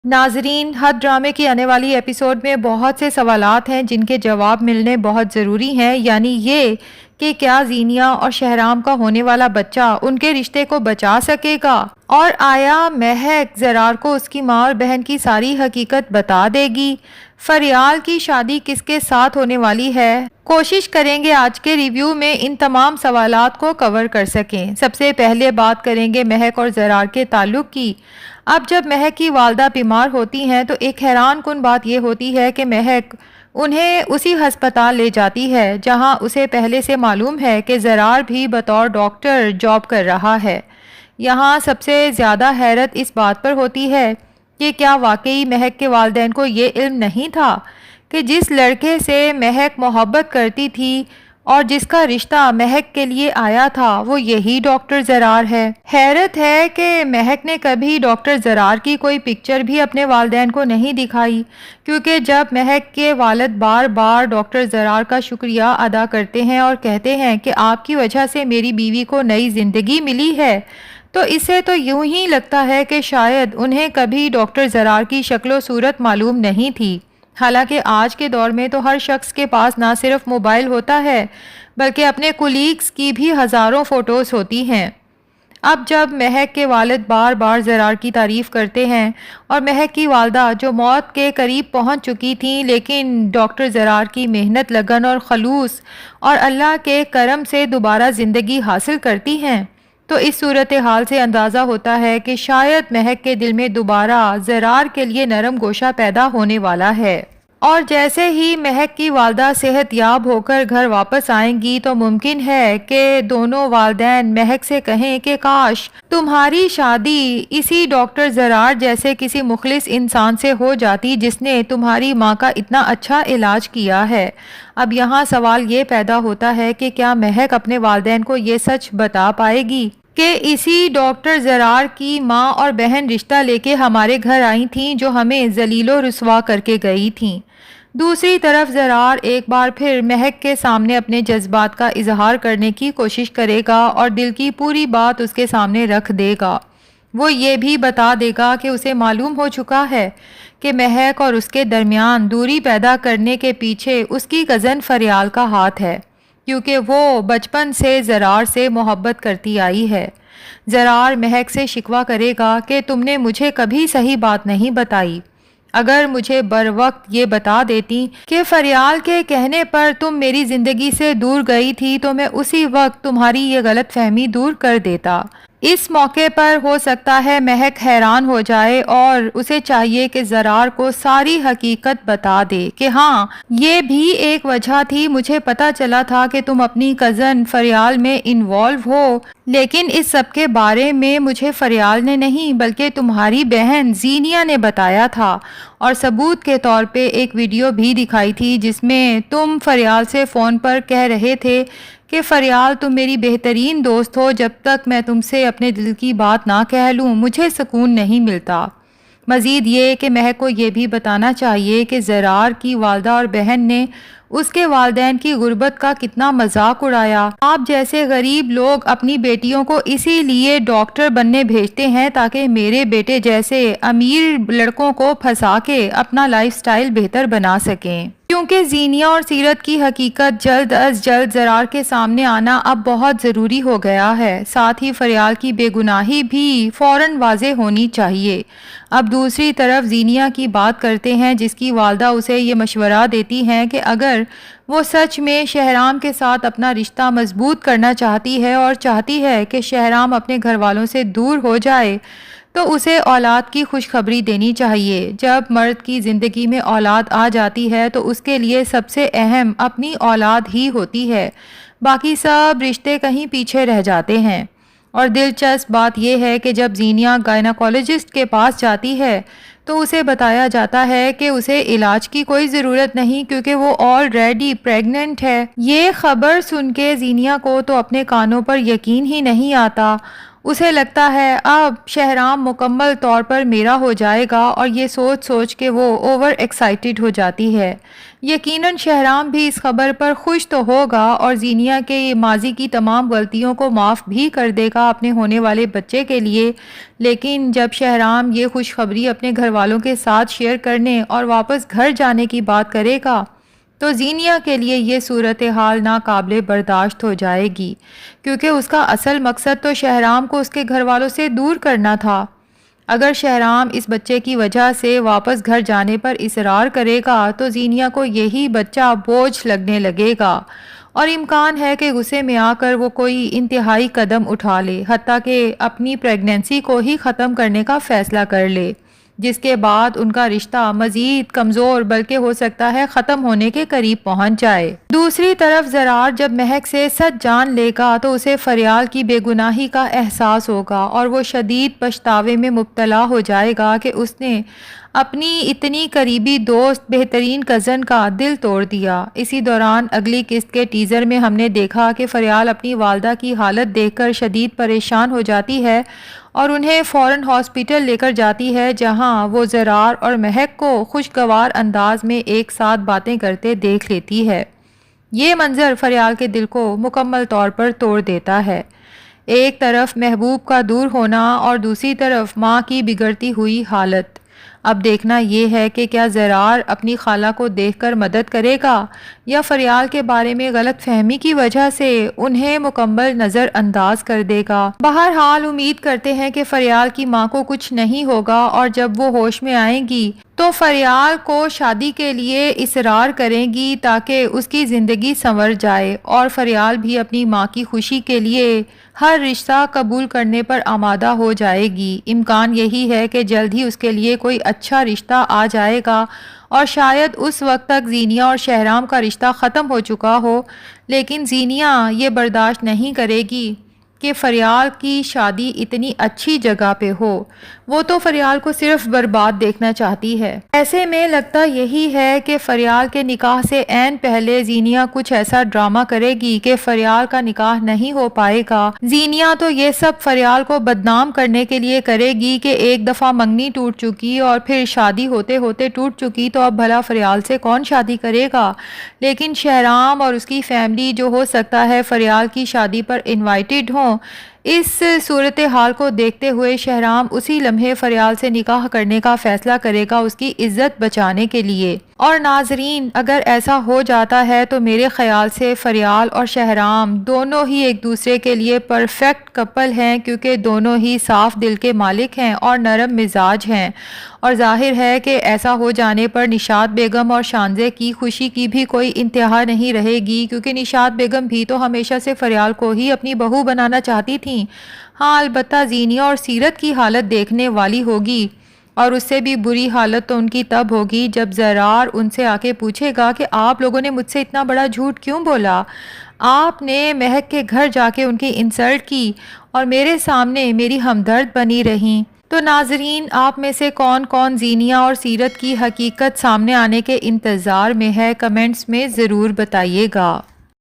ناظرین، حد ڈرامے کی آنے والی ایپیسوڈ میں بہت سے سوالات ہیں جن کے جواب ملنے بہت ضروری ہیں، یعنی یہ کہ کیا زینیہ اور شہرام کا ہونے والا بچہ ان کے رشتے کو بچا سکے گا، اور آیا مہک زرار کو اس کی ماں اور بہن کی ساری حقیقت بتا دے گی؟ فریال کی شادی کس کے ساتھ ہونے والی ہے؟ کوشش کریں گے آج کے ریویو میں ان تمام سوالات کو کور کر سکیں۔ سب سے پہلے بات کریں گے مہک اور زرار کے تعلق کی۔ اب جب مہک کی والدہ بیمار ہوتی ہیں تو ایک حیران کن بات یہ ہوتی ہے کہ مہک انہیں اسی ہسپتال لے جاتی ہے جہاں اسے پہلے سے معلوم ہے کہ زرار بھی بطور ڈاکٹر جاب کر رہا ہے۔ یہاں سب سے زیادہ حیرت اس بات پر ہوتی ہے کہ کیا واقعی مہک کے والدین کو یہ علم نہیں تھا کہ جس لڑکے سے مہک محبت کرتی تھی اور جس کا رشتہ مہک کے لیے آیا تھا وہ یہی ڈاکٹر زرار ہے؟ حیرت ہے کہ مہک نے کبھی ڈاکٹر زرار کی کوئی پکچر بھی اپنے والدین کو نہیں دکھائی، کیونکہ جب مہک کے والد بار بار ڈاکٹر زرار کا شکریہ ادا کرتے ہیں اور کہتے ہیں کہ آپ کی وجہ سے میری بیوی کو نئی زندگی ملی ہے، تو اسے تو یوں ہی لگتا ہے کہ شاید انہیں کبھی ڈاکٹر زرار کی شکل و صورت معلوم نہیں تھی۔ حالانکہ آج کے دور میں تو ہر شخص کے پاس نہ صرف موبائل ہوتا ہے بلکہ اپنے کولیگز کی بھی ہزاروں فوٹوز ہوتی ہیں۔ اب جب مہک کے والد بار بار زرار کی تعریف کرتے ہیں اور مہک کی والدہ جو موت کے قریب پہنچ چکی تھیں لیکن ڈاکٹر زرار کی محنت، لگن اور خلوص اور اللہ کے کرم سے دوبارہ زندگی حاصل کرتی ہیں، تو اس صورتحال سے اندازہ ہوتا ہے کہ شاید مہک کے دل میں دوبارہ زرار کے لیے نرم گوشہ پیدا ہونے والا ہے۔ اور جیسے ہی مہک کی والدہ صحت یاب ہو کر گھر واپس آئیں گی تو ممکن ہے کہ دونوں والدین مہک سے کہیں کہ کاش تمہاری شادی اسی ڈاکٹر زرار جیسے کسی مخلص انسان سے ہو جاتی جس نے تمہاری ماں کا اتنا اچھا علاج کیا ہے۔ اب یہاں سوال یہ پیدا ہوتا ہے کہ کیا مہک اپنے والدین کو یہ سچ بتا پائے گی کہ اسی ڈاکٹر زرار کی ماں اور بہن رشتہ لے کے ہمارے گھر آئی تھیں جو ہمیں ذلیل و رسوا کر کے گئی تھیں؟ دوسری طرف زرار ایک بار پھر مہک کے سامنے اپنے جذبات کا اظہار کرنے کی کوشش کرے گا اور دل کی پوری بات اس کے سامنے رکھ دے گا۔ وہ یہ بھی بتا دے گا کہ اسے معلوم ہو چکا ہے کہ مہک اور اس کے درمیان دوری پیدا کرنے کے پیچھے اس کی کزن فریال کا ہاتھ ہے، کیونکہ وہ بچپن سے زرار سے محبت کرتی آئی ہے۔ زرار مہک سے شکوہ کرے گا کہ تم نے مجھے کبھی صحیح بات نہیں بتائی، اگر مجھے بروقت یہ بتا دیتی کہ فریال کے کہنے پر تم میری زندگی سے دور گئی تھی تو میں اسی وقت تمہاری یہ غلط فہمی دور کر دیتا۔ اس موقع پر ہو سکتا ہے مہک حیران ہو جائے اور اسے چاہیے کہ زرار کو ساری حقیقت بتا دے کہ ہاں یہ بھی ایک وجہ تھی، مجھے پتا چلا تھا کہ تم اپنی کزن فریال میں انوالو ہو، لیکن اس سب کے بارے میں مجھے فریال نے نہیں بلکہ تمہاری بہن زینیہ نے بتایا تھا، اور ثبوت کے طور پہ ایک ویڈیو بھی دکھائی تھی جس میں تم فریال سے فون پر کہہ رہے تھے کہ فریال تم میری بہترین دوست ہو، جب تک میں تم سے اپنے دل کی بات نہ کہہ لوں مجھے سکون نہیں ملتا۔ مزید یہ کہ مہک کو یہ بھی بتانا چاہیے کہ زرار کی والدہ اور بہن نے اس کے والدین کی غربت کا کتنا مذاق اڑایا۔ آپ جیسے غریب لوگ اپنی بیٹیوں کو اسی لیے ڈاکٹر بننے بھیجتے ہیں تاکہ میرے بیٹے جیسے امیر لڑکوں کو پھنسا کے اپنا لائف سٹائل بہتر بنا سکیں۔ کیونکہ زینیہ اور سیرت کی حقیقت جلد از جلد زرار کے سامنے آنا اب بہت ضروری ہو گیا ہے، ساتھ ہی فریال کی بے گناہی بھی فوراً واضح ہونی چاہیے۔ اب دوسری طرف زینیہ کی بات کرتے ہیں جس کی والدہ اسے یہ مشورہ دیتی ہیں کہ اگر وہ سچ میں شہرام کے ساتھ اپنا رشتہ مضبوط کرنا چاہتی ہے اور چاہتی ہے کہ شہرام اپنے گھر والوں سے دور ہو جائے تو اسے اولاد کی خوشخبری دینی چاہیے۔ جب مرد کی زندگی میں اولاد آ جاتی ہے تو اس کے لیے سب سے اہم اپنی اولاد ہی ہوتی ہے، باقی سب رشتے کہیں پیچھے رہ جاتے ہیں۔ اور دلچسپ بات یہ ہے کہ جب زینیہ گائنیکولوجسٹ کے پاس جاتی ہے تو اسے بتایا جاتا ہے کہ اسے علاج کی کوئی ضرورت نہیں کیونکہ وہ آلریڈی پریگننٹ ہے۔ یہ خبر سن کے زینیہ کو تو اپنے کانوں پر یقین ہی نہیں آتا اسے لگتا ہے اب شہرام مکمل طور پر میرا ہو جائے گا، اور یہ سوچ سوچ کے وہ اوور ایکسائٹڈ ہو جاتی ہے۔ یقیناً شہرام بھی اس خبر پر خوش تو ہوگا اور زینیا کے ماضی کی تمام غلطیوں کو معاف بھی کر دے گا اپنے ہونے والے بچے کے لیے، لیکن جب شہرام یہ خوشخبری اپنے گھر والوں کے ساتھ شیئر کرنے اور واپس گھر جانے کی بات کرے گا تو زینیا کے لیے یہ صورتحال ناقابل برداشت ہو جائے گی، کیونکہ اس کا اصل مقصد تو شہرام کو اس کے گھر والوں سے دور کرنا تھا۔ اگر شہرام اس بچے کی وجہ سے واپس گھر جانے پر اصرار کرے گا تو زینیا کو یہی بچہ بوجھ لگنے لگے گا، اور امکان ہے کہ غصے میں آ کر وہ کوئی انتہائی قدم اٹھا لے، حتیٰ کہ اپنی پریگننسی کو ہی ختم کرنے کا فیصلہ کر لے، جس کے بعد ان کا رشتہ مزید کمزور بلکہ ہو سکتا ہے ختم ہونے کے قریب پہنچ جائے۔ دوسری طرف زرار جب مہک سے سچ جان لے گا تو اسے فریال کی بے گناہی کا احساس ہوگا، اور وہ شدید پچھتاوے میں مبتلا ہو جائے گا کہ اس نے اپنی اتنی قریبی دوست، بہترین کزن کا دل توڑ دیا۔ اسی دوران اگلی قسط کے ٹیزر میں ہم نے دیکھا کہ فریال اپنی والدہ کی حالت دیکھ کر شدید پریشان ہو جاتی ہے اور انہیں فوراً ہاسپٹل لے کر جاتی ہے، جہاں وہ زرار اور مہک کو خوشگوار انداز میں ایک ساتھ باتیں کرتے دیکھ لیتی ہے۔ یہ منظر فریال کے دل کو مکمل طور پر توڑ دیتا ہے۔ ایک طرف محبوب کا دور ہونا اور دوسری طرف ماں کی بگڑتی ہوئی حالت۔ اب دیکھنا یہ ہے کہ کیا زرار اپنی خالہ کو دیکھ کر مدد کرے گا یا فریال کے بارے میں غلط فہمی کی وجہ سے انہیں مکمل نظر انداز کر دے گا۔ بہرحال امید کرتے ہیں کہ فریال کی ماں کو کچھ نہیں ہوگا، اور جب وہ ہوش میں آئیں گی تو فریال کو شادی کے لیے اصرار کریں گی تاکہ اس کی زندگی سنور جائے، اور فریال بھی اپنی ماں کی خوشی کے لیے ہر رشتہ قبول کرنے پر آمادہ ہو جائے گی۔ امکان یہی ہے کہ جلد ہی اس کے لیے کوئی اچھا رشتہ آ جائے گا، اور شاید اس وقت تک زینیا اور شہرام کا رشتہ ختم ہو چکا ہو، لیکن زینیا یہ برداشت نہیں کرے گی کہ فریال کی شادی اتنی اچھی جگہ پہ ہو۔ وہ تو فریال کو صرف برباد دیکھنا چاہتی ہے۔ ایسے میں لگتا یہی ہے کہ فریال کے نکاح سے عین پہلے زینیا کچھ ایسا ڈرامہ کرے گی کہ فریال کا نکاح نہیں ہو پائے گا۔ زینیا تو یہ سب فریال کو بدنام کرنے کے لیے کرے گی کہ ایک دفعہ منگنی ٹوٹ چکی اور پھر شادی ہوتے ہوتے ٹوٹ چکی، تو اب بھلا فریال سے کون شادی کرے گا؟ لیکن شہرام اور اس کی فیملی جو ہو سکتا ہے فریال کی شادی پر انوائٹڈ ہوں، اس صورتحال کو دیکھتے ہوئے شہرام اسی لمحے فریال سے نکاح کرنے کا فیصلہ کرے گا اس کی عزت بچانے کے لیے۔ اور ناظرین، اگر ایسا ہو جاتا ہے تو میرے خیال سے فریال اور شہرام دونوں ہی ایک دوسرے کے لیے پرفیکٹ کپل ہیں، کیونکہ دونوں ہی صاف دل کے مالک ہیں اور نرم مزاج ہیں، اور ظاہر ہے کہ ایسا ہو جانے پر نشاط بیگم اور شانزے کی خوشی کی بھی کوئی انتہا نہیں رہے گی، کیونکہ نشاط بیگم بھی تو ہمیشہ سے فریال کو ہی اپنی بہو بنانا چاہتی تھیں۔ ہاں، البتہ زینیا اور سیرت کی حالت دیکھنے والی ہوگی، اور اس سے بھی بری حالت تو ان کی تب ہوگی جب زرار ان سے آ کے پوچھے گا کہ آپ لوگوں نے مجھ سے اتنا بڑا جھوٹ کیوں بولا؟ آپ نے مہک کے گھر جا کے ان کی انسلٹ کی اور میرے سامنے میری ہمدرد بنی رہیں۔ تو ناظرین، آپ میں سے کون کون زینیا اور سیرت کی حقیقت سامنے آنے کے انتظار میں ہے؟ کمنٹس میں ضرور بتائیے گا۔